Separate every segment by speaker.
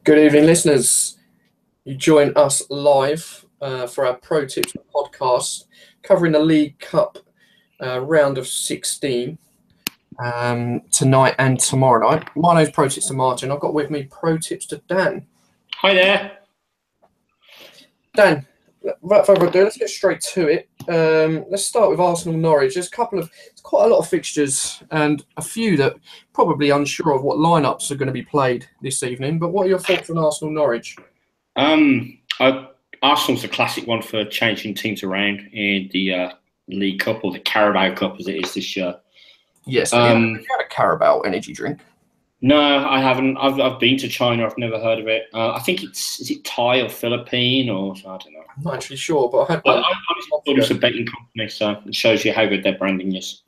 Speaker 1: Good evening, listeners. You join us live for our Pro Tips podcast covering the League Cup round of 16 tonight and tomorrow night. My name's Pro Tips to Martin. I've got with me Pro Tips to Dan.
Speaker 2: Hi there.
Speaker 1: Dan, without further ado, let's get straight to it. Let's start with Arsenal Norwich. There's quite a lot of fixtures and a few that probably unsure of what lineups are going to be played this evening. But what are your thoughts on Arsenal Norwich?
Speaker 2: Arsenal's a classic one for changing teams around in the League Cup, or the Carabao Cup as it is this year.
Speaker 1: Yes. Have you had a Carabao energy drink?
Speaker 2: No, I haven't. I've been to China. I've never heard of it. I think is it Thai or Philippine or I don't know.
Speaker 1: I'm not actually sure, but I
Speaker 2: thought it was a betting company, so it shows you how good their branding is.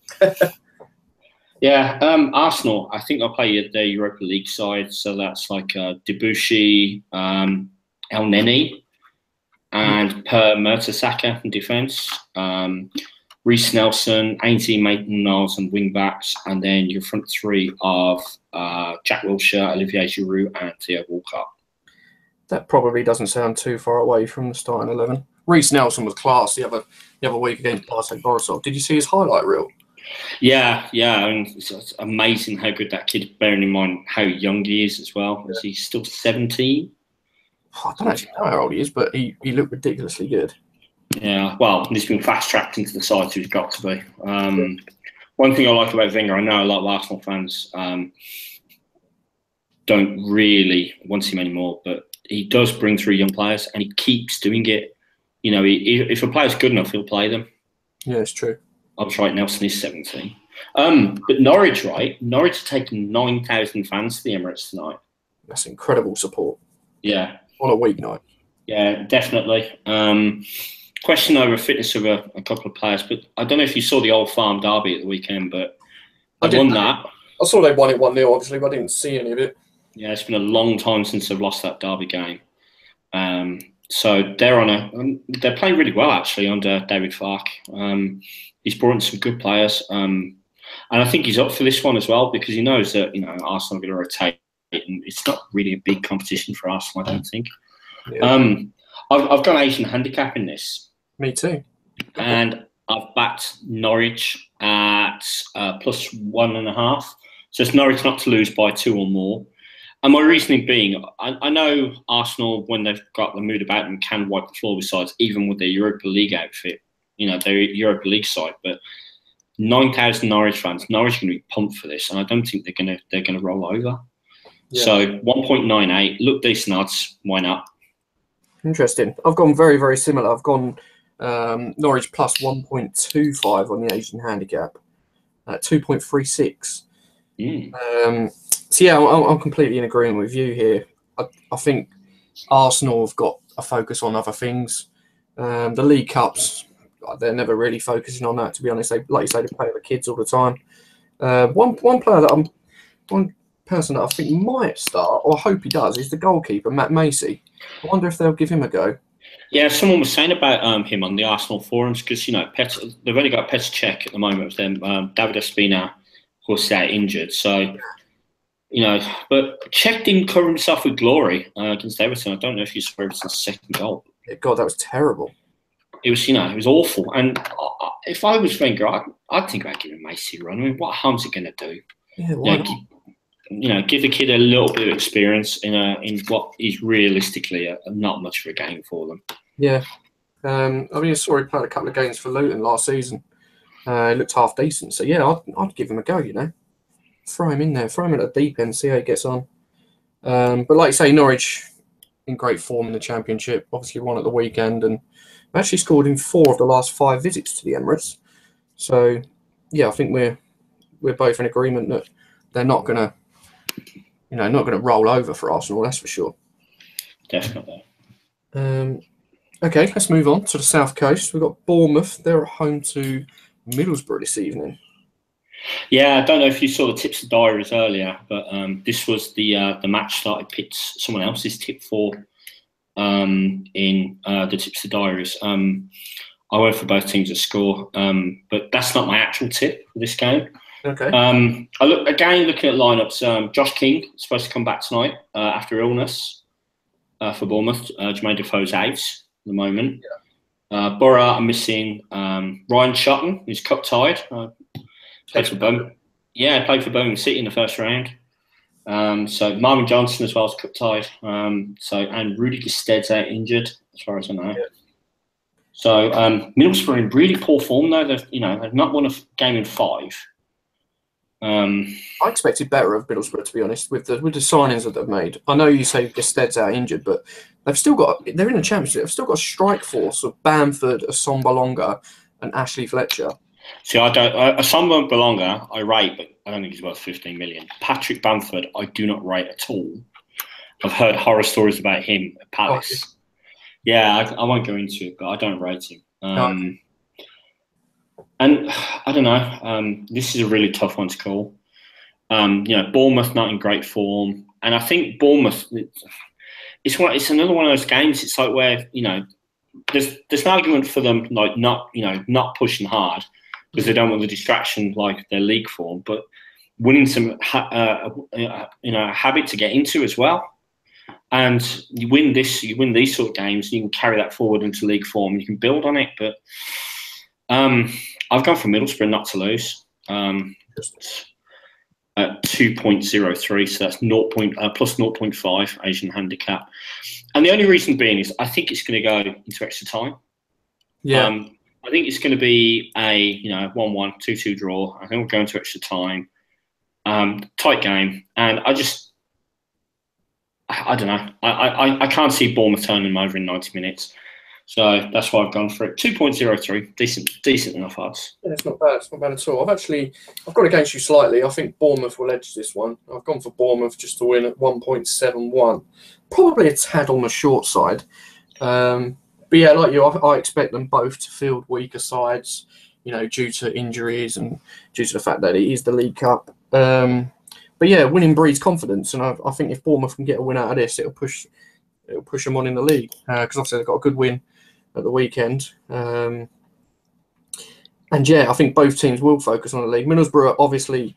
Speaker 2: Yeah, Arsenal. I think they'll play their Europa League side, so that's like Debuchy, El Neni, and Per Mertesacker in defence. Reece Nelson, Ainsley Maitland-Niles and wing backs, and then your front three of Jack Wilshere, Olivier Giroud, and Theo Walcott.
Speaker 1: That probably doesn't sound too far away from the starting 11. Reece Nelson was class the other week against Bartek Borisov. Did you see his highlight reel?
Speaker 2: Yeah. I mean, it's amazing how good that kid. Bearing in mind how young he is as well. Yeah. Is he still 17?
Speaker 1: I don't actually know how old he is, but he looked ridiculously good.
Speaker 2: Yeah, well, he's been fast-tracked into the side, so he's got to be. One thing I like about Wenger, I know a lot of Arsenal fans don't really want him anymore, but he does bring through young players, and he keeps doing it. You know, if a player's good enough, he'll play them.
Speaker 1: Yeah, it's true.
Speaker 2: I was right, Nelson is 17. But Norwich, right? Norwich are taking 9,000 fans to the Emirates tonight.
Speaker 1: That's incredible support.
Speaker 2: Yeah.
Speaker 1: On a weeknight.
Speaker 2: Yeah, definitely. Question over fitness of a couple of players, but I don't know if you saw the Old Farm derby at the weekend, but they won that.
Speaker 1: I saw they won it 1-0, obviously, but I didn't see any of it.
Speaker 2: Yeah, it's been a long time since they've lost that derby game. So they're playing really well actually under David Farke. He's brought in some good players, and I think he's up for this one as well because he knows that Arsenal are going to rotate, and it's not really a big competition for Arsenal, I don't think. Yeah. I've got an Asian handicap in this.
Speaker 1: Me too.
Speaker 2: And I've backed Norwich at +1.5. So it's Norwich not to lose by 2 or more. And my reasoning being, I know Arsenal, when they've got the mood about them, can wipe the floor with sides, even with their Europa League outfit, their Europa League side. But 9,000 Norwich fans, Norwich are going to be pumped for this, and I don't think they're going to roll over. Yeah. So 1.98, look decent odds, why not?
Speaker 1: Interesting. I've gone very, very similar. I've gone Norwich plus 1.25 on the Asian handicap at 2.36. So yeah, I'm completely in agreement with you here. I think Arsenal have got a focus on other things. The League Cups, they're never really focusing on that, to be honest. Like you say, they play with the kids all the time. One person that I think might start, or I hope he does, is the goalkeeper, Matt Macy. I wonder if they'll give him a go.
Speaker 2: Yeah, someone was saying about him on the Arsenal forums because they've only got Petr Cech at the moment with them. David Ospina, of course, they're injured. So, but Cech didn't cover himself with glory against Everton. I don't know if you saw Everton's second goal.
Speaker 1: Yeah, God, that was terrible.
Speaker 2: It was, it was awful. And if I was Wenger, I'd think about giving Macy a run. I mean, what harm's it going to do?
Speaker 1: Yeah, why not?
Speaker 2: Give the kid a little bit of experience in what is realistically not much of a game for them.
Speaker 1: Yeah. I saw he played a couple of games for Luton last season. He looked half decent. So, yeah, I'd give him a go, Throw him in there. Throw him at the deep end, see how he gets on. But like you say, Norwich in great form in the Championship. Obviously won at the weekend and actually scored in 4 of the last 5 visits to the Emirates. So, yeah, I think we're both in agreement that they're not going to roll over for Arsenal, that's for sure.
Speaker 2: Definitely.
Speaker 1: Okay, let's move on to the South Coast. We've got Bournemouth. They're at home to Middlesbrough this evening.
Speaker 2: Yeah, I don't know if you saw the tips of diaries earlier, but this was the match that I picked someone else's tip for in the tips of diaries. I went for both teams to score, but that's not my actual tip for this game.
Speaker 1: Okay.
Speaker 2: Looking at lineups. Josh King is supposed to come back tonight after illness. for Bournemouth. Jermaine Defoe's out at the moment. Borough are missing Ryan Shotton, who's cup tied. Played for Birmingham. Yeah, played for Birmingham City in the first round. So Marvin Johnson as well as cup tied. And Rudy Gested's out injured, as far as I know. Yeah. So Middlesbrough in really poor form though. They've not won a game in 5.
Speaker 1: I expected better of Middlesbrough, to be honest, with the signings that they've made. I know you say Gested's out injured, but they're in the Championship. They've still got a strike force of Bamford, Assomba Longa, and Ashley Fletcher.
Speaker 2: See, Assomba Balonga I rate, but I don't think he's worth 15 million. Patrick Bamford, I do not rate at all. I've heard horror stories about him at Palace. Oh. Yeah, I won't go into it, but I don't rate him. And I don't know. This is a really tough one to call. Bournemouth not in great form, and I think Bournemouth. It's another one of those games. It's like where there's an argument for them like not pushing hard because they don't want the distraction like their league form, but winning some habit to get into as well. And you win these sort of games, you can carry that forward into league form. You can build on it, but I've gone for Middlesbrough not to lose at 2.03, so that's plus 0.5 Asian handicap. And the only reason being is I think it's going to go into extra time.
Speaker 1: Yeah.
Speaker 2: I think it's going to be a 1-1, 2-2 draw. I think we'll go into extra time. Tight game, and I don't know. I can't see Bournemouth turning them over in 90 minutes. So that's why I've gone for it. 2.03, decent enough odds.
Speaker 1: Yeah, it's not bad. It's not bad at all. I've gone against you slightly. I think Bournemouth will edge this one. I've gone for Bournemouth just to win at 1.71. Probably a tad on the short side. But yeah, like you, I expect them both to field weaker sides, due to injuries and due to the fact that it is the League Cup. But yeah, winning breeds confidence, and I think if Bournemouth can get a win out of this, it'll push them on in the league because obviously they've got a good win at the weekend. And yeah, I think both teams will focus on the league. Middlesbrough, obviously,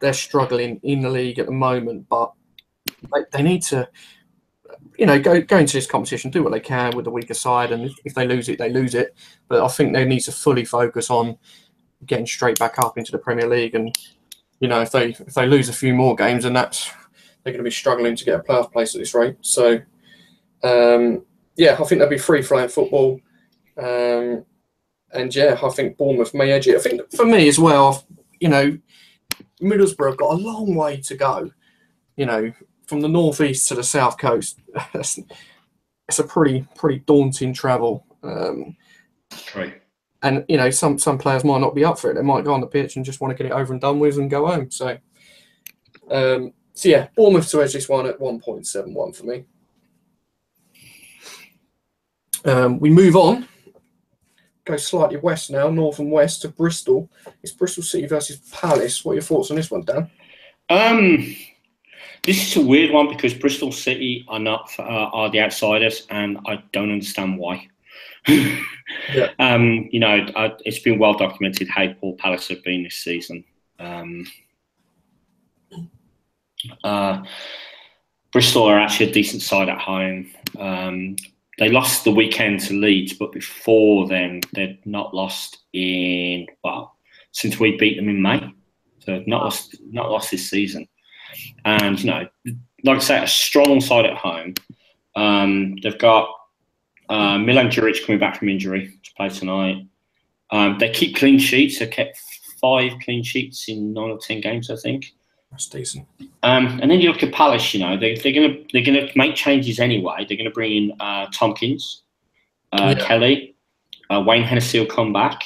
Speaker 1: they're struggling in the league at the moment, but they need to, go into this competition, do what they can with the weaker side, and if they lose it, they lose it. But I think they need to fully focus on getting straight back up into the Premier League. And if they lose a few more games, and they're going to be struggling to get a playoff place at this rate. So, I think there'll be free-flowing football. And yeah, I think Bournemouth may edge it. I think for me as well, Middlesbrough have got a long way to go. From the northeast to the south coast, it's a pretty daunting travel.
Speaker 2: Right.
Speaker 1: And some players might not be up for it. They might go on the pitch and just want to get it over and done with and go home. So, yeah, Bournemouth to edge this one at 1.71 for me. We move on. Go slightly west now, north and west to Bristol. It's Bristol City versus Palace. What are your thoughts on this one, Dan?
Speaker 2: This is a weird one because Bristol City are the outsiders, and I don't understand why.
Speaker 1: Yeah.
Speaker 2: It's been well documented how poor Palace have been this season. Bristol are actually a decent side at home. They lost the weekend to Leeds, but before then, they'd not lost since we beat them in May. So not lost this season. And, like I say, a strong side at home. They've got Milan Djuric coming back from injury to play tonight. They keep clean sheets. They've kept 5 clean sheets in 9 or 10 games, I think.
Speaker 1: That's decent.
Speaker 2: And then you look at Palace. They're gonna make changes anyway. They're gonna bring in Tompkins, Kelly, Wayne Hennessy will come back.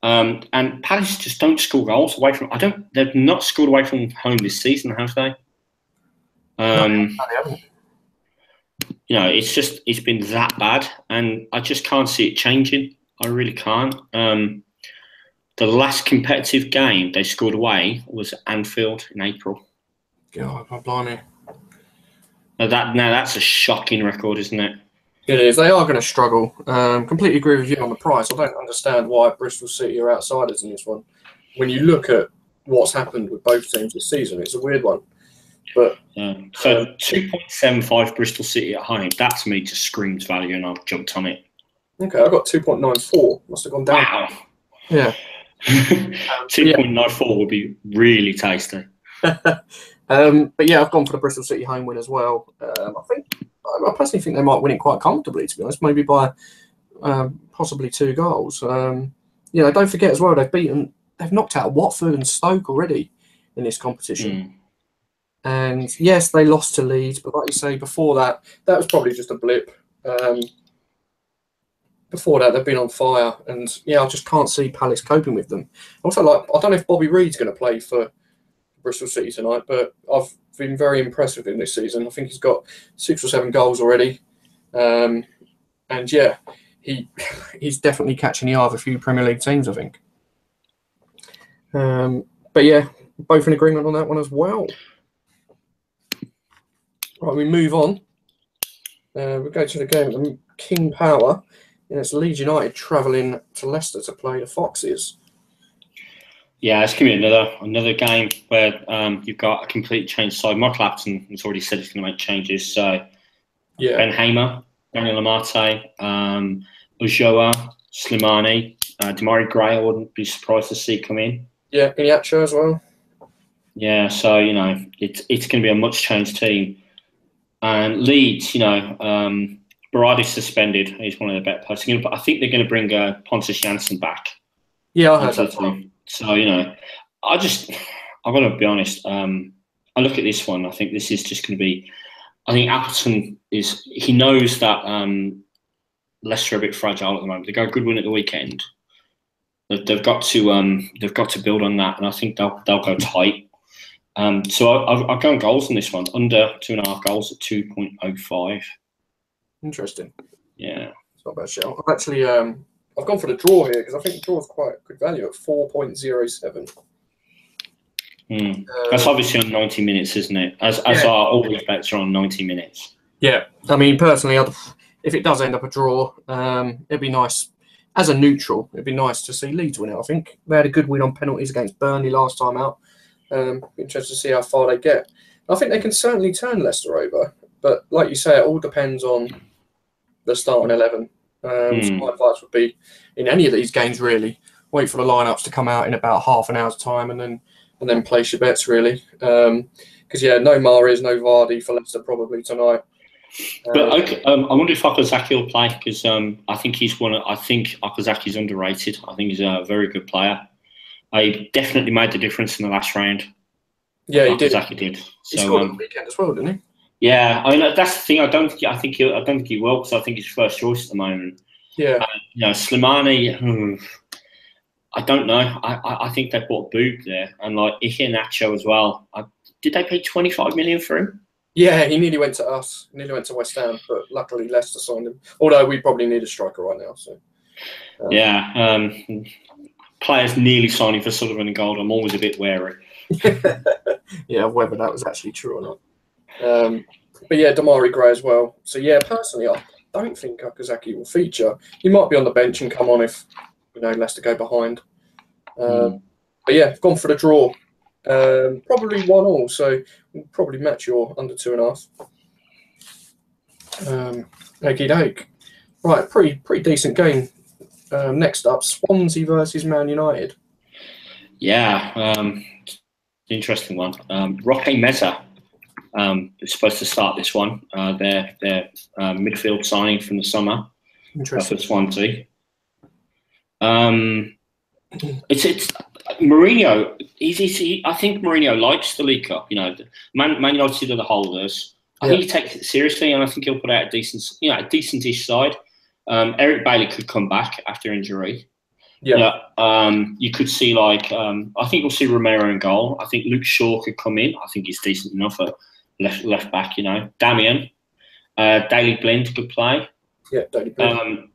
Speaker 2: And Palace just don't score goals away from. They've not scored away from home this season, have they?
Speaker 1: No, they haven't.
Speaker 2: It's been that bad, and I just can't see it changing. I really can't. The last competitive game they scored away was at Anfield in April.
Speaker 1: God, blimey.
Speaker 2: Now that's a shocking record, isn't it?
Speaker 1: It is. They are going to struggle. Completely agree with you on the price. I don't understand why Bristol City are outsiders in this one. When you look at what's happened with both teams this season, it's a weird one. But
Speaker 2: so 2.75 Bristol City at home. That to me just screams value, and I've jumped on it.
Speaker 1: Okay, I got 2.94. Must have gone down.
Speaker 2: Wow.
Speaker 1: Yeah.
Speaker 2: 2.94 would be really tasty.
Speaker 1: But yeah, I've gone for the Bristol City home win as well. I personally think they might win it quite comfortably, to be honest, maybe by possibly 2 goals. Don't forget as well, they've knocked out Watford and Stoke already in this competition. And yes, they lost to Leeds, but like you say, before that was probably just a blip. Before that, they've been on fire, and I just can't see Palace coping with them. Also, I don't know if Bobby Reid's going to play for Bristol City tonight, but I've been very impressed with him this season. I think he's got 6 or 7 goals already, and yeah, he's definitely catching the eye of a few Premier League teams, I think. But yeah, both in agreement on that one as well. Right, we move on. We go to the game of King Power. And it's Leeds United travelling to Leicester to play the Foxes.
Speaker 2: Yeah, it's going to be another game where you've got a complete change side. Michael Appleton has already said he's going to make changes. So yeah, Ben Hamer, Daniel Amate, Ulloa, Slimani, Damari Gray, I wouldn't be surprised to see come in.
Speaker 1: Yeah, Iniacho as well.
Speaker 2: Yeah, so, it's going to be a much changed team. And Leeds, Berardi's suspended. He's one of the better players. I think they're going to bring Pontus Jansson back.
Speaker 1: Yeah, I heard that too.
Speaker 2: So, I've got to be honest. I look at this one. I think this is just going to be. I think Appleton he knows that Leicester are a bit fragile at the moment. They got a good win at the weekend. They've got to build on that, and I think they'll go tight. So I'll go on goals on this one. Under 2.5 goals at 2.05.
Speaker 1: Interesting.
Speaker 2: Yeah,
Speaker 1: it's not a bad shout. I've gone for the draw here because I think the draw is quite good value at 4.07.
Speaker 2: That's obviously on 90 minutes, isn't it? As are all these bets are on 90 minutes.
Speaker 1: Yeah, I mean personally, if it does end up a draw, it'd be nice as a neutral. It'd be nice to see Leeds win it. I think they had a good win on penalties against Burnley last time out. Interested to see how far they get. I think they can certainly turn Leicester over, but like you say, it all depends on the starting 11. So my advice would be, in any of these games, really, wait for the lineups to come out in about half an hour's time, and then place your bets, really. Because no Mahrez, no Vardy for Leicester probably tonight.
Speaker 2: But I wonder if Okazaki will play, because I think Okazaki's underrated. I think he's a very good player. He definitely made the difference in the last round.
Speaker 1: Yeah, he
Speaker 2: Okazaki did.
Speaker 1: He scored on the weekend as well, didn't he?
Speaker 2: Yeah, I mean that's the thing. I don't think he will, because I think he's first choice at the moment.
Speaker 1: Yeah.
Speaker 2: Slimani. I don't know. I think they bought Boog there, and Iheanacho as well. Did they pay 25 million for him?
Speaker 1: Yeah, he nearly went to us. Nearly went to West Ham, but luckily Leicester signed him. Although we probably need a striker right now. So.
Speaker 2: Players nearly signing for Sullivan and Gold. I'm always a bit wary.
Speaker 1: Yeah, whether that was actually true or not. But yeah, Damari Gray as well. So yeah, personally, I don't think Okazaki will feature. He might be on the bench and come on if Leicester go behind. But yeah, I've gone for the draw. Probably 1-1, so we'll probably match your under 2.5. Okie doke. Right, pretty decent game. Next up, Swansea versus Man United.
Speaker 2: Yeah, interesting one. Roque Meza is supposed to start this one. Their midfield signing from the summer for Swansea. It's Mourinho. I think Mourinho likes the League Cup. Man United are the holders. I think he takes it seriously, and I think he'll put out a decentish side. Eric Bailey could come back after injury. Yeah. You could see I think we'll see Romero in goal. I think Luke Shaw could come in. I think he's decent enough at left back. Damian, Daley Blind could play.
Speaker 1: Yeah, Daley Blind.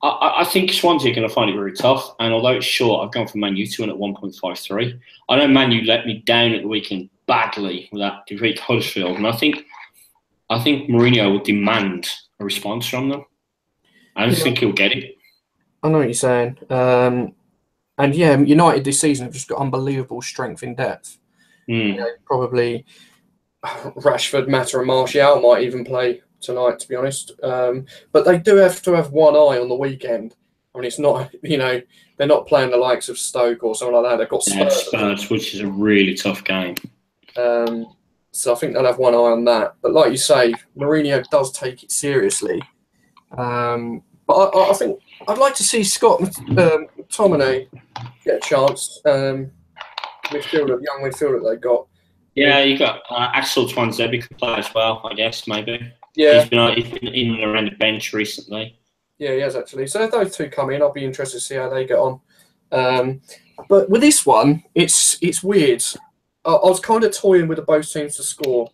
Speaker 2: I think Swansea are going to find it very tough. And although it's short, I've gone for Man U to win at 1.53. I know Man U let me down at the weekend badly with that defeat to Huddersfield, and I think Mourinho will demand a response from them. I don't think he'll get it.
Speaker 1: I know what you're saying. And yeah, United this season have just got unbelievable strength in depth. Probably Rashford, Mata, and Martial might even play tonight, to be honest. But they do have to have one eye on the weekend. I mean, it's not, they're not playing the likes of Stoke or something like that. They've got
Speaker 2: Spurs, which is a really tough game.
Speaker 1: So I think they'll have one eye on that. But like you say, Mourinho does take it seriously. But I think I'd like to see Scott McTominay get a chance. Young midfielder they got.
Speaker 2: Yeah, you got Axel Twanzebe could play as well, I guess, maybe.
Speaker 1: Yeah.
Speaker 2: He's been in and around the bench recently.
Speaker 1: Yeah, he has actually. So if those two come in, I'll be interested to see how they get on. But with this one, it's weird. I was kind of toying with both teams to score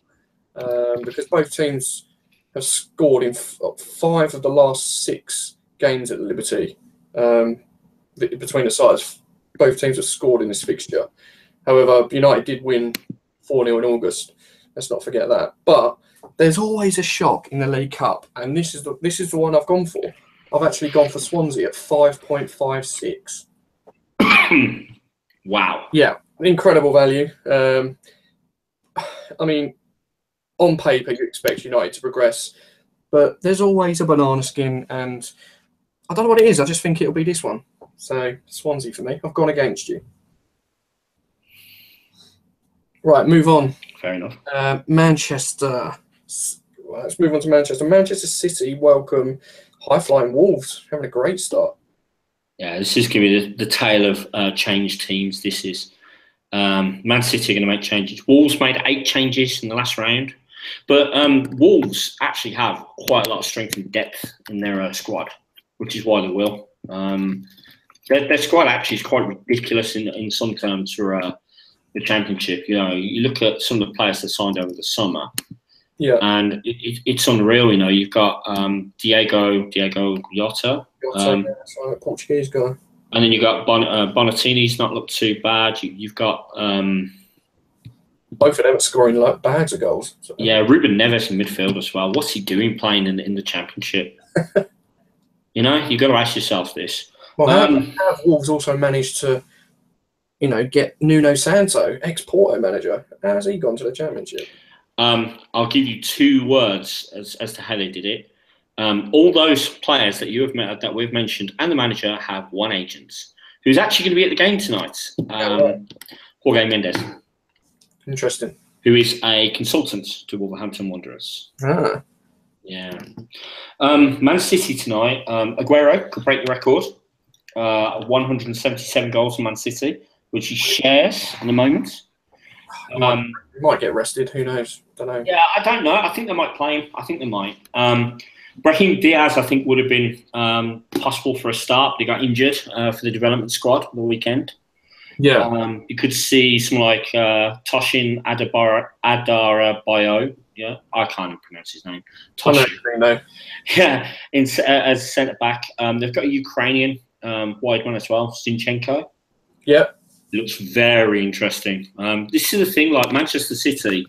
Speaker 1: because both teams have scored in 5 of the last 6 games at the Liberty. Between the sides, both teams have scored in this fixture. However, United did win 4-0 in August. Let's not forget that. But there's always a shock in the League Cup, and this is the one I've gone for. I've actually gone for Swansea at 5.56.
Speaker 2: Wow.
Speaker 1: Yeah, incredible value. I mean, on paper, you expect United to progress, but there's always a banana skin, and I don't know what it is. I just think it'll be this one. So, Swansea for me. I've gone against you. Right, move on.
Speaker 2: Fair enough.
Speaker 1: Manchester. Let's move on to Manchester. Manchester City welcome high-flying Wolves, having a great start.
Speaker 2: Yeah, this is going to be the tale of changed teams. This is Man City are going to make changes. Wolves made 8 changes in the last round, but Wolves actually have quite a lot of strength and depth in their squad, which is why they will. Their squad actually is quite ridiculous in some terms for the Championship. You look at some of the players that signed over the summer.
Speaker 1: Yeah,
Speaker 2: and it's unreal. You've got Diego Jota,
Speaker 1: Portuguese guy,
Speaker 2: and then you've got Bonatini's not looked too bad. You've got
Speaker 1: both of them are scoring like bags of goals. So.
Speaker 2: Yeah, Ruben Neves in midfield as well. What's he doing playing in the Championship? You've got to ask yourself this.
Speaker 1: Well, have Wolves also managed to, get Nuno Santo, ex-Porto manager? How's he gone to the Championship?
Speaker 2: I'll give you 2 words as to how they did it. All those players that we've mentioned and the manager have one agent who's actually going to be at the game tonight. Jorge Mendes.
Speaker 1: Interesting.
Speaker 2: Who is a consultant to Wolverhampton Wanderers.
Speaker 1: Ah.
Speaker 2: Yeah. Man City tonight. Aguero could break the record. 177 goals for Man City, which he shares at the moment.
Speaker 1: He might get rested. Who knows? Don't know.
Speaker 2: Yeah, I don't know. I think they might play him. I think they might. Brahim Diaz, I think, would have been possible for a start, but he got injured for the development squad on the weekend.
Speaker 1: Yeah.
Speaker 2: You could see some like Toshin Adarabayo. Yeah, I can't even pronounce his name.
Speaker 1: Toshin.
Speaker 2: Yeah, as centre back. They've got a Ukrainian wide one as well, Zinchenko.
Speaker 1: Yeah.
Speaker 2: Looks very interesting. This is the thing, like Manchester City,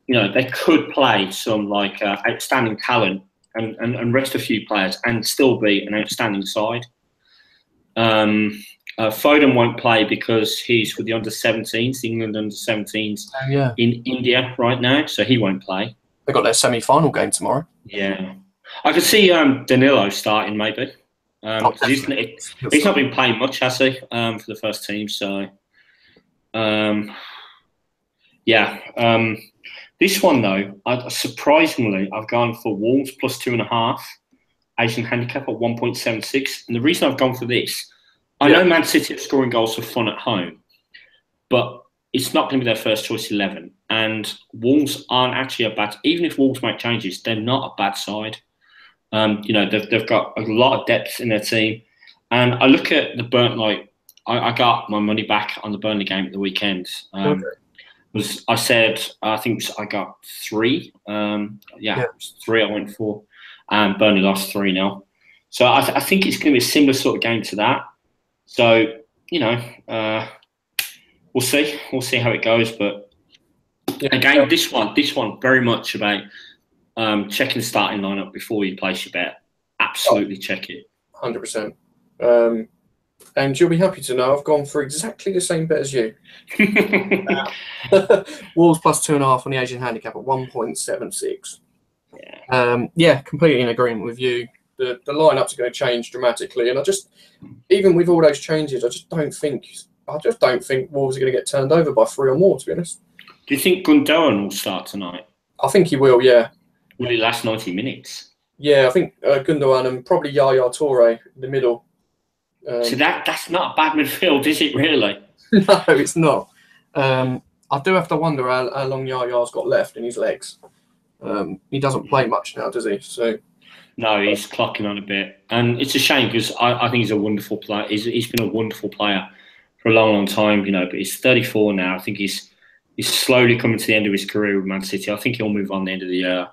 Speaker 2: they could play some like outstanding talent and rest a few players and still be an outstanding side. Foden won't play because he's with the under-17s, the England under-17s in India right now, so he won't play.
Speaker 1: They've got their semi-final game tomorrow.
Speaker 2: Yeah. I could see Danilo starting maybe. He's not been playing much, has he, for the first team? So, this one though, surprisingly, I've gone for Wolves plus 2.5, Asian handicap at 1.76, and the reason I've gone for this, I know Man City are scoring goals for fun at home, but it's not going to be their first choice 11, and Wolves aren't actually even if Wolves make changes, they're not a bad side. They've got a lot of depth in their team, and I look at the Burnley. I got my money back on the Burnley game at the weekend. I think I got 3. 3 I went for, and Burnley lost 3-0. So I think it's going to be a similar sort of game to that. So we'll see. We'll see how it goes. But again, this one very much about. Checking the starting lineup before you place your bet. Absolutely check it.
Speaker 1: 100%. And you'll be happy to know I've gone for exactly the same bet as you. Wolves plus 2.5 on the Asian handicap at 1.76. Yeah, completely in agreement with you. The lineups are going to change dramatically, and I just, even with all those changes, I just don't think Wolves are going to get turned over by 3 or more. To be honest.
Speaker 2: Do you think Gundogan will start tonight?
Speaker 1: I think he will. Yeah.
Speaker 2: Will he last 90 minutes?
Speaker 1: Yeah, I think Gundogan and probably Yaya Toure in the middle.
Speaker 2: So that's not a bad midfield, is it really?
Speaker 1: No, it's not. I do have to wonder how long Yaya's got left in his legs. He doesn't play much now, does he? So
Speaker 2: no, he's clocking on a bit, and it's a shame because I think he's a wonderful player. He's been a wonderful player for a long, long time, but he's 34 now. I think he's slowly coming to the end of his career with Man City. I think he'll move on the end of the year,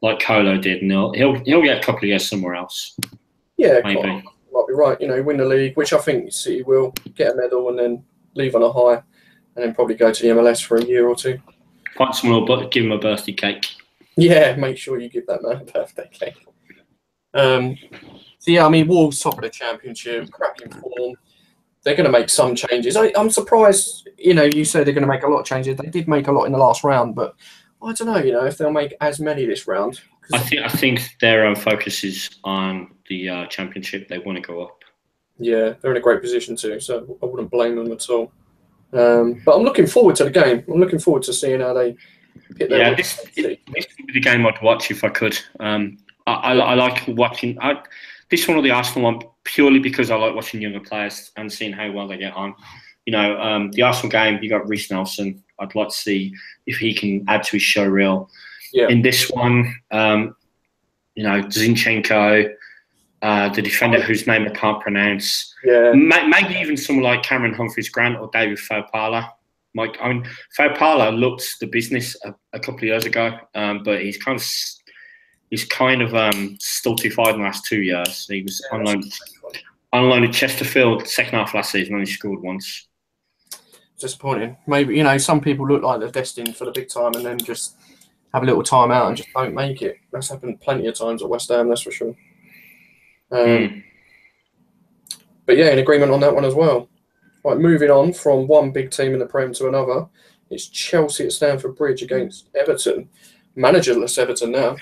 Speaker 2: like Colo did, and he'll get a couple of years somewhere else.
Speaker 1: Yeah,
Speaker 2: maybe.
Speaker 1: Might be right. Win the league, which I think City will, get a medal and then leave on a high, and then probably go to the MLS for a year or two.
Speaker 2: Find someone who'll give him a birthday cake.
Speaker 1: Yeah, make sure you give that man a birthday cake. So yeah, Wolves top of the Championship, cracking form. They're going to make some changes. I'm surprised. You say they're going to make a lot of changes. They did make a lot in the last round, but I don't know. If they'll make as many this round.
Speaker 2: I think their focus is on the Championship. They want to go up.
Speaker 1: Yeah, they're in a great position too, so I wouldn't blame them at all. But I'm looking forward to the game. I'm looking forward to seeing how they hit their.
Speaker 2: Yeah, this would be the game I'd watch if I could. I like watching. This one or the Arsenal one purely because I like watching younger players and seeing how well they get on. The Arsenal game, you got Reece Nelson. I'd like to see if he can add to his show reel. Yeah. In this one, Zinchenko, the defender whose name I can't pronounce.
Speaker 1: Yeah.
Speaker 2: Maybe even someone like Cameron Humphreys-Grant or David Fopala. Fopala looked the business a couple of years ago, but he's kind of stultified in the last 2 years. He was on loan at Chesterfield second half last season, only scored once.
Speaker 1: Disappointing. Maybe some people look like they're destined for the big time and then just have a little time out and just don't make it. That's happened plenty of times at West Ham, that's for sure. But yeah, in agreement on that one as well. Right, moving on from one big team in the Prem to another, it's Chelsea at Stamford Bridge against Everton. Managerless Everton now.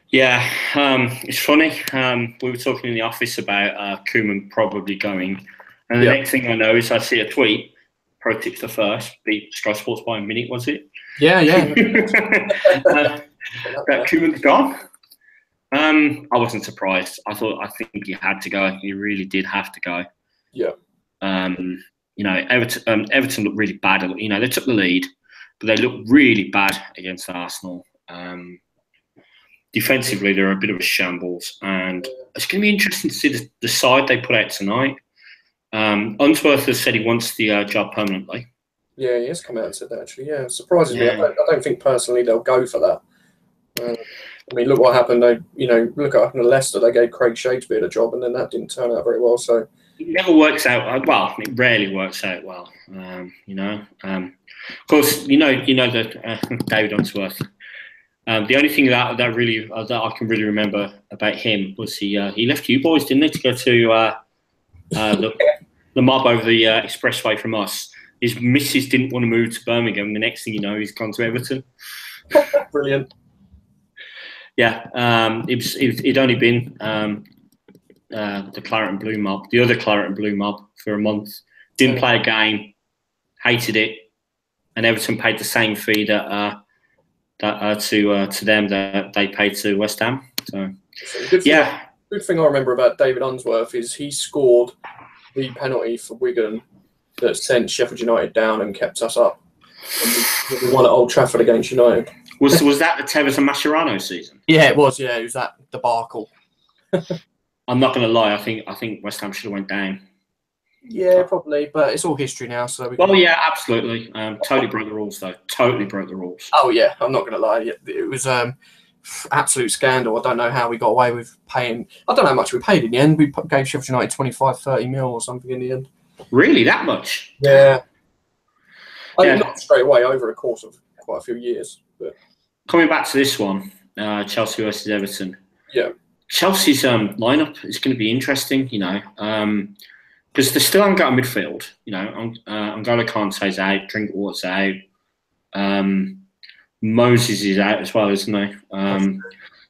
Speaker 2: Yeah, it's funny. We were talking in the office about Koeman probably going. And the next thing I know is I see a tweet, Pro Tips the First, beat Sky Sports by a minute, was it?
Speaker 1: Yeah.
Speaker 2: That Koeman's gone. I wasn't surprised. I think he had to go. He really did have to go.
Speaker 1: Yeah.
Speaker 2: Everton looked really bad. They took the lead, but they looked really bad against Arsenal. Defensively, they're a bit of a shambles, and it's going to be interesting to see the side they put out tonight. Unsworth has said he wants the job permanently.
Speaker 1: Yeah, he has come out and said that, actually. Yeah, surprises me. I don't think personally they'll go for that. Look what happened. Look what happened to Leicester. They gave Craig Shakespeare the job, and then that didn't turn out very well. So
Speaker 2: it never works out well. It rarely works out well. Of course, that David Unsworth. The only thing that I can really remember about him was he left you boys, didn't he, to go to the mob over the expressway from us. His missus didn't want to move to Birmingham. The next thing you know, he's gone to Everton.
Speaker 1: Brilliant.
Speaker 2: Yeah, it'd only been the Claret and Blue mob, the other Claret and Blue mob, for a month. Didn't play a game, hated it, and Everton paid the same fee to them that they paid to West Ham. So
Speaker 1: good thing I remember about David Unsworth is he scored the penalty for Wigan that sent Sheffield United down and kept us up. We won at Old Trafford against United.
Speaker 2: Was that the Tevez and Mascherano season?
Speaker 1: Yeah, it was. Yeah, it was that debacle.
Speaker 2: I'm not going to lie. I think West Ham should have went down.
Speaker 1: Yeah, probably, but it's all history now. So
Speaker 2: yeah, absolutely. Totally broke the rules, though. Totally broke the rules.
Speaker 1: Oh yeah, I'm not going to lie. It was absolute scandal. I don't know how we got away with paying. I don't know how much we paid in the end. We gave Sheffield United 25-30 mil or something in the end.
Speaker 2: Really, that much?
Speaker 1: Yeah. Not straight away, over a course of quite a few years. But
Speaker 2: coming back to this one, Chelsea versus Everton.
Speaker 1: Yeah.
Speaker 2: Chelsea's lineup is going to be interesting. because they still haven't got a midfield. You know, N'Golo Kante's out, Drinkwater's out, Moses is out as well, isn't he?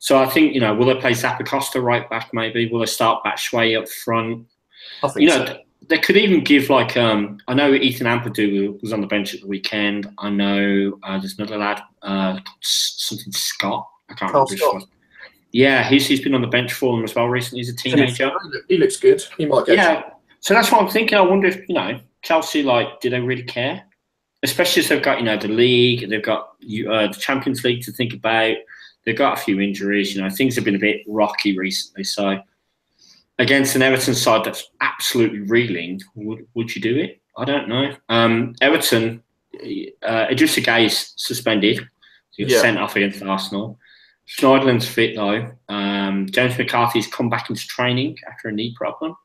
Speaker 2: So I think, you know, will they play Zappacosta right back? Maybe will they start Batshuayi up front?
Speaker 1: I think so.
Speaker 2: They could even give I know Ethan Ampadu was on the bench at the weekend. I know there's another lad, something Scott. I can't remember which one. Yeah, he's been on the bench for them as well recently. He's a teenager.
Speaker 1: He looks good. He might get.
Speaker 2: Yeah, so that's what I'm thinking. I wonder if Chelsea do they really care? Especially as they've got the league, they've got the Champions League to think about. They've got a few injuries. Things have been a bit rocky recently. So against an Everton side that's absolutely reeling, would you do it? I don't know. Everton, Idrissa Gueye is suspended. He got sent off against Arsenal. Schneiderlin's fit though. James McCarthy's come back into training after a knee problem.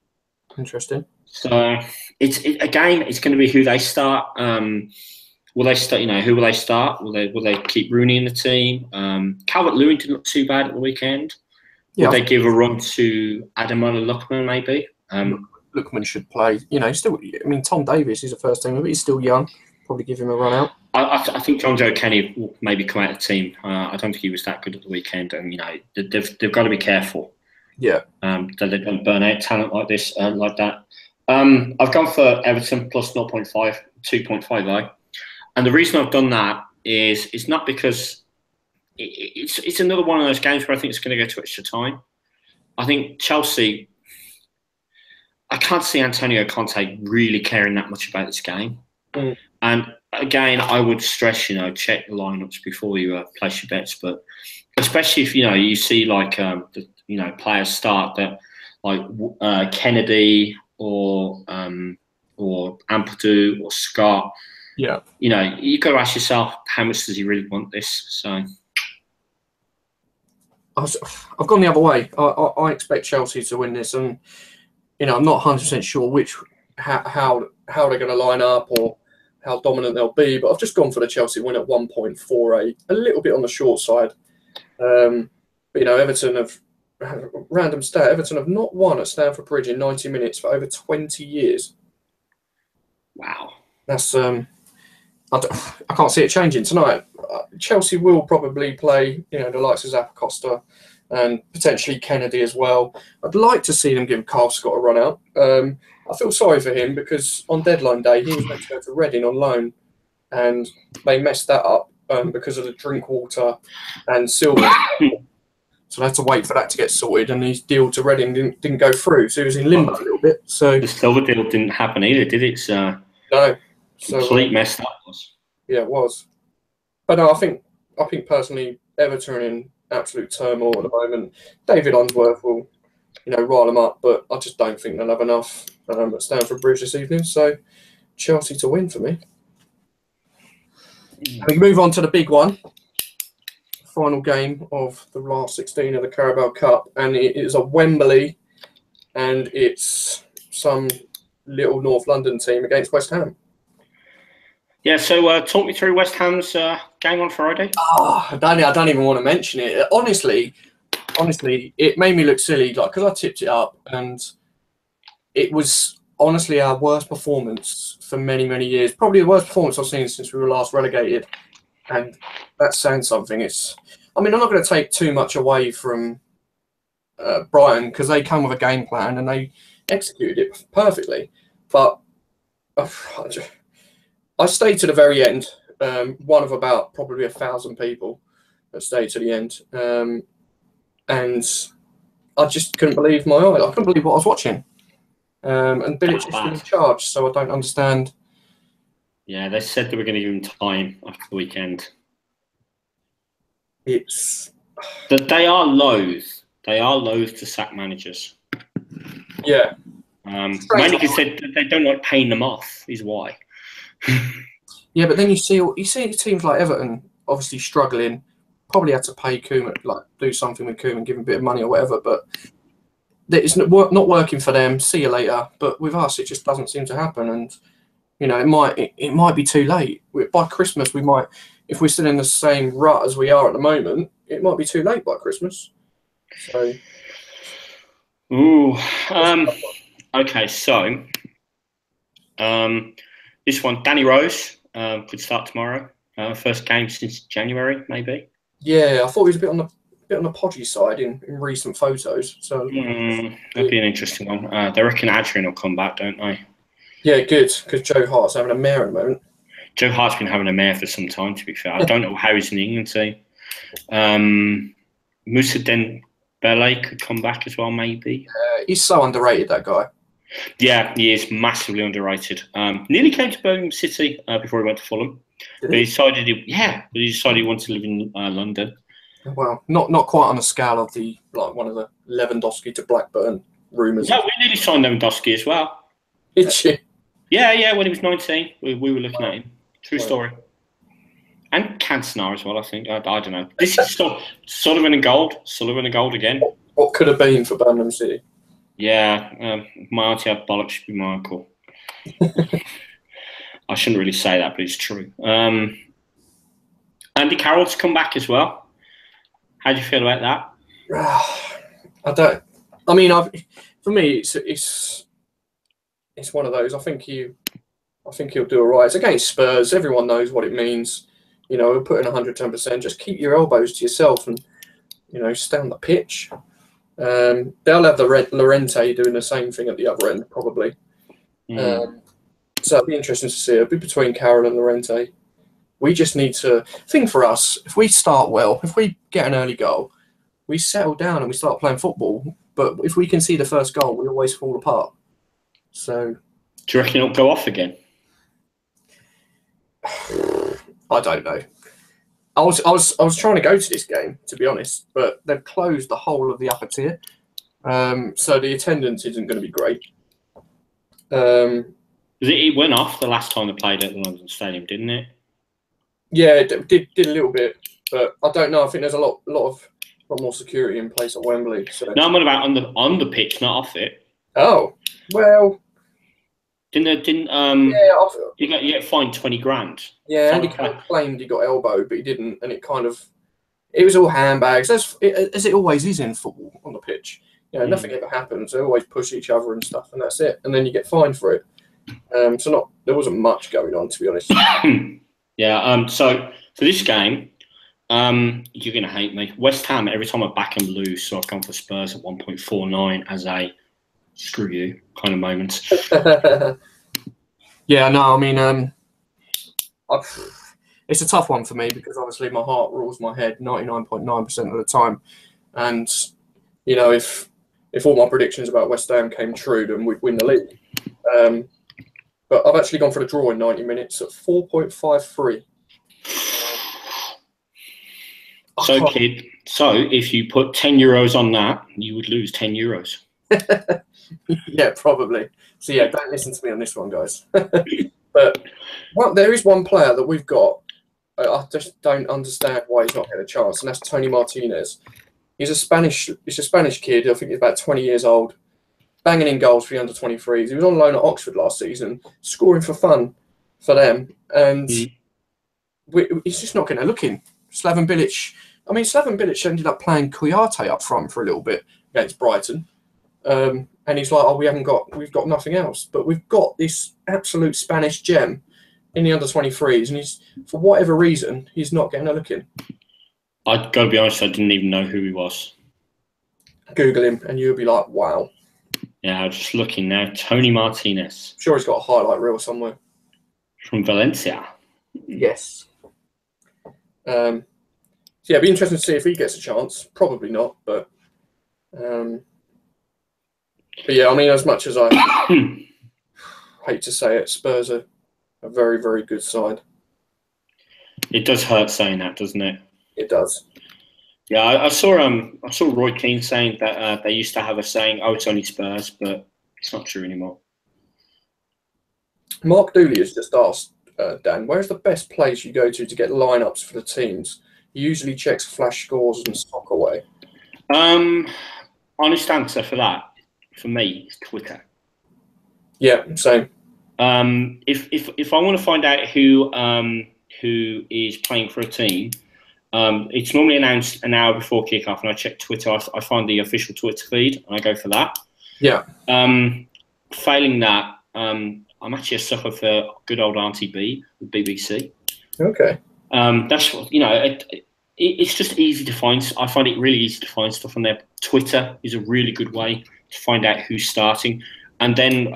Speaker 1: Interesting.
Speaker 2: So it's going to be who they start. Will they start? Who will they start? Will they keep Rooney in the team? Calvert-Lewin didn't look too bad at the weekend. Will they give a run to Ademola Lookman maybe?
Speaker 1: Lookman should play. Still. I mean, Tom Davies is a first teamer, but he's still young. Probably give him a run out.
Speaker 2: I think John Joe Kenny will maybe come out of the team. I don't think he was that good at the weekend, and they've got to be careful.
Speaker 1: Yeah.
Speaker 2: That they don't burn out talent like this, like that. I've gone for Everton plus 0.5, 2.50, and the reason I've done that is it's not because it's another one of those games where I think it's going to go to extra time. I think Chelsea. I can't see Antonio Conte really caring that much about this game. And again, I would stress, check the lineups before you place your bets. But especially if you see players start that like Kennedy or Ampadu or Scott.
Speaker 1: Yeah.
Speaker 2: You've got to ask yourself, how much does he really want this? So
Speaker 1: I've gone the other way. I expect Chelsea to win this, and I'm not 100% sure how they're going to line up or how dominant they'll be, but I've just gone for the Chelsea win at 1.48, a little bit on the short side. But Everton have, random stat, Everton have not won at Stamford Bridge in 90 minutes for over 20 years.
Speaker 2: Wow.
Speaker 1: That's I can't see it changing tonight. Chelsea will probably play, the likes of Zappacosta and potentially Kennedy as well. I'd like to see them give Carl Scott a run out. I feel sorry for him because on deadline day, he was meant to go to Reading on loan and they messed that up because of the Drinkwater and Silva. So they had to wait for that to get sorted, and his deal to Reading didn't go through. So he was in limbo a little bit. So
Speaker 2: the Silva deal didn't happen either, did it?
Speaker 1: No.
Speaker 2: Complete mess that was.
Speaker 1: Yeah, it was. But no, I think personally, Everton are in absolute turmoil at the moment. David Unsworth will, rile them up, but I just don't think they'll have enough at Stamford Bridge this evening. So Chelsea to win for me. We move on to the big one. Final game of the last 16 of the Carabao Cup, and it is a Wembley, and it's some little North London team against West Ham.
Speaker 2: Yeah, so talk me through West Ham's game on Friday.
Speaker 1: I don't even want to mention it. Honestly, it made me look silly, because I tipped it up, and it was honestly our worst performance for many, many years. Probably the worst performance I've seen since we were last relegated, and that's saying something. I'm not going to take too much away from Brighton because they come with a game plan and they executed it perfectly, but I stayed to the very end. One of about probably 1,000 people that stayed to the end, and I just couldn't believe my eyes. I couldn't believe what I was watching. And Bilic is in charge, so I don't understand.
Speaker 2: Yeah, they said they were going to give him time after the weekend.
Speaker 1: It's
Speaker 2: that they are loath. They are loath to sack managers.
Speaker 1: Yeah.
Speaker 2: Mainly because they don't like paying them off. Is why.
Speaker 1: Yeah, but then you see teams like Everton obviously struggling. Probably had to pay Koeman, do something with Koeman, give him a bit of money or whatever. But it's not working for them. See you later. But with us, it just doesn't seem to happen. And it might be too late. By Christmas, we might, if we're still in the same rut as we are at the moment, it might be too late by Christmas. So.
Speaker 2: Ooh. Okay, so This one, Danny Rose could start tomorrow. First game since January, maybe.
Speaker 1: Yeah, I thought he was a bit on the podgy side in recent photos. So
Speaker 2: that'd be an interesting one. They reckon Adrian will come back, don't they?
Speaker 1: Yeah, good, because Joe Hart's having a mare at the moment.
Speaker 2: Joe Hart's been having a mare for some time, to be fair. I don't know how he's in the England team. Moussa Dembele could come back as well, maybe.
Speaker 1: He's so underrated, that guy.
Speaker 2: Yeah, he is massively underrated. Nearly came to Birmingham City before he went to Fulham. But he decided he wanted to live in London.
Speaker 1: Well, not quite on the scale of one of the Lewandowski to Blackburn rumours.
Speaker 2: No, we nearly signed Lewandowski as well.
Speaker 1: Did you?
Speaker 2: Yeah, when he was 19, we were looking at him. True story. And Cantona as well, I think. I don't know. This is Sullivan and Gold. Sullivan and Gold again.
Speaker 1: What could have been for Birmingham City?
Speaker 2: Yeah, my auntie had bollocks should be my uncle. I shouldn't really say that, but it's true. Andy Carroll's come back as well. How do you feel about
Speaker 1: that? For me, it's one of those. I think he'll do all right. It's against Spurs. Everyone knows what it means. We're putting 110%. Just keep your elbows to yourself and stay on the pitch. They'll have the Llorente doing the same thing at the other end, probably. So it'll be interesting to see. It'll be between Carroll and Llorente. We just need to think for us. If we start well, if we get an early goal, we settle down and we start playing football. But if we can see the first goal, we always fall apart. So,
Speaker 2: do you reckon it'll go off again?
Speaker 1: I don't know. I was trying to go to this game, to be honest, but they've closed the whole of the upper tier, so the attendance isn't going to be great.
Speaker 2: It went off the last time they played at the London Stadium, didn't it?
Speaker 1: Yeah, it did a little bit, but I don't know. I think there's a lot more security in place at Wembley. So.
Speaker 2: No, I'm on about on the pitch, not off it.
Speaker 1: Oh well.
Speaker 2: You get fined 20 grand.
Speaker 1: Yeah, Andy Carroll claimed he got elbowed, but he didn't, and it was all handbags, as it always is in football on the pitch. Nothing ever happens. They always push each other and stuff, and that's it. And then you get fined for it. There wasn't much going on, to be honest.
Speaker 2: Yeah. So for this game, you're gonna hate me. West Ham, every time I back them lose, so I've gone for Spurs at 1.49 as a screw you kind of moment.
Speaker 1: Yeah, no, I mean, it's a tough one for me because obviously my heart rules my head 99.9% of the time, and if all my predictions about West Ham came true, then we'd win the league. But I've actually gone for the draw in 90 minutes at 4.53.
Speaker 2: So if you put €10 on that, you would lose €10.
Speaker 1: Yeah, probably. So yeah, don't listen to me on this one, guys. But there is one player that we've got. I just don't understand why he's not getting a chance, and that's Tony Martinez. He's a Spanish kid. I think he's about 20 years old, banging in goals for the under-23s. He was on loan at Oxford last season, scoring for fun for them, and he's just not going to look in. Slaven Bilic ended up playing Kouyaté up front for a little bit against Brighton. And he's like, we've got nothing else. But we've got this absolute Spanish gem in the under-23s, and he's, for whatever reason, he's not getting a look in.
Speaker 2: I've got to be honest, I didn't even know who he was.
Speaker 1: Google him, and you'll be like, wow.
Speaker 2: Yeah, I'm just looking now. Tony Martinez.
Speaker 1: I'm sure he's got a highlight reel somewhere.
Speaker 2: From Valencia.
Speaker 1: Yes. So yeah, it'd be interesting to see if he gets a chance. Probably not, but yeah, I mean, as much as I hate to say it, Spurs are a very, very good side.
Speaker 2: It does hurt saying that, doesn't it?
Speaker 1: It does.
Speaker 2: Yeah, I saw Roy Keane saying that they used to have a saying, "Oh, it's only Spurs," but it's not true anymore.
Speaker 1: Mark Dooley has just asked Dan, where's the best place you go to get lineups for the teams? He usually checks flash scores and stock away.
Speaker 2: Honest answer for that, for me, is Twitter.
Speaker 1: Yeah, same.
Speaker 2: If I want to find out who is playing for a team, it's normally announced an hour before kickoff, and I check Twitter. I find the official Twitter feed, and I go for that.
Speaker 1: Yeah.
Speaker 2: Failing that, I'm actually a sucker for good old Auntie B, the BBC.
Speaker 1: Okay.
Speaker 2: That's what, it's just easy to find. I find it really easy to find stuff on there. Twitter is a really good way to find out who's starting. And then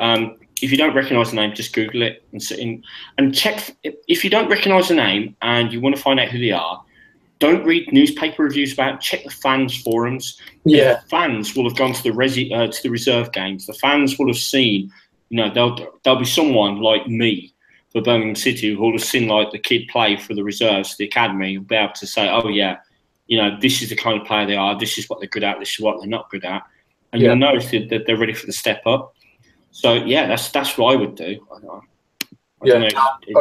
Speaker 2: if you don't recognise the name, just Google it and check. If you don't recognise the name and you want to find out who they are, don't read newspaper reviews about it. Check the fans forums.
Speaker 1: Yeah.
Speaker 2: The fans will have gone to the reserve games. The fans will have seen, there'll be someone like me for Birmingham City who will have seen like the kid play for the reserves, the academy, will be able to say, oh yeah, this is the kind of player they are. This is what they're good at. This is what they're not good at. And you'll know that they're ready for the step up. So yeah, that's what I would do.
Speaker 1: I'd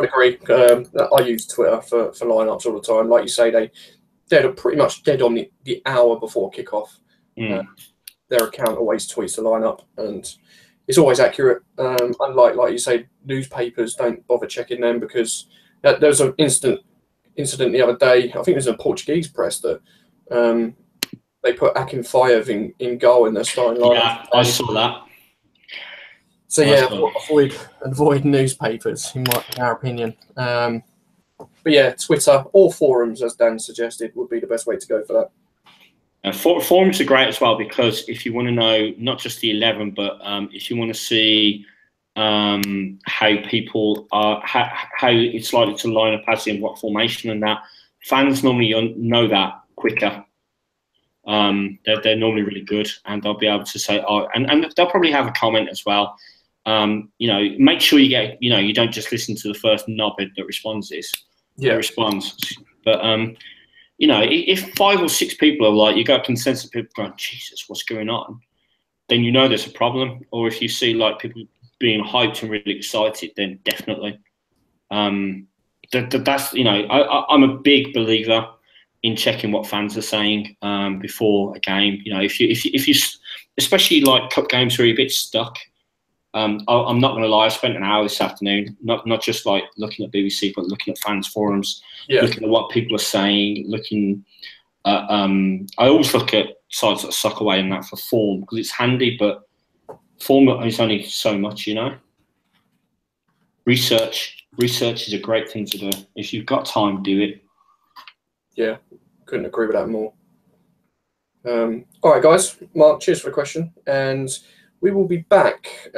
Speaker 1: agree. I use Twitter for lineups all the time. Like you say, they're pretty much dead on the hour before kickoff. Their account always tweets the lineup, and it's always accurate. Unlike, like you say, newspapers don't bother checking them because there was an incident the other day. I think it was in the Portuguese press that they put Akinfeev in goal in their starting lineup.
Speaker 2: Yeah, I saw that.
Speaker 1: So yeah, avoid newspapers in our opinion. But yeah, Twitter or forums, as Dan suggested, would be the best way to go for that.
Speaker 2: Forums are great as well because if you want to know not just the 11, but if you want to see how people are, how it's likely to line up as in what formation and that, fans normally know that quicker. They're normally really good, and they'll be able to say, oh, and they'll probably have a comment as well. Make sure you get, you don't just listen to the first knobhead that responds. But if 5 or 6 people are like, you got consensus people going, Jesus, what's going on? Then there's a problem. Or if you see like people being hyped and really excited, then definitely. That's I'm a big believer in checking what fans are saying before a game. If you especially like cup games where you're a bit stuck. I'm not going to lie. I spent an hour this afternoon, not just like looking at BBC, but looking at fans forums, looking at what people are saying, looking at. I always look at sites like Soccerway and that for form because it's handy, but form is only so much, Research is a great thing to do. If you've got time, do it.
Speaker 1: Yeah, couldn't agree with that more. All right, guys. Mark, cheers for the question, and we will be back,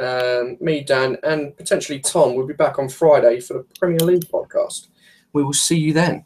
Speaker 1: me, Dan, and potentially Tom will be back on Friday for the Premier League podcast. We will see you then.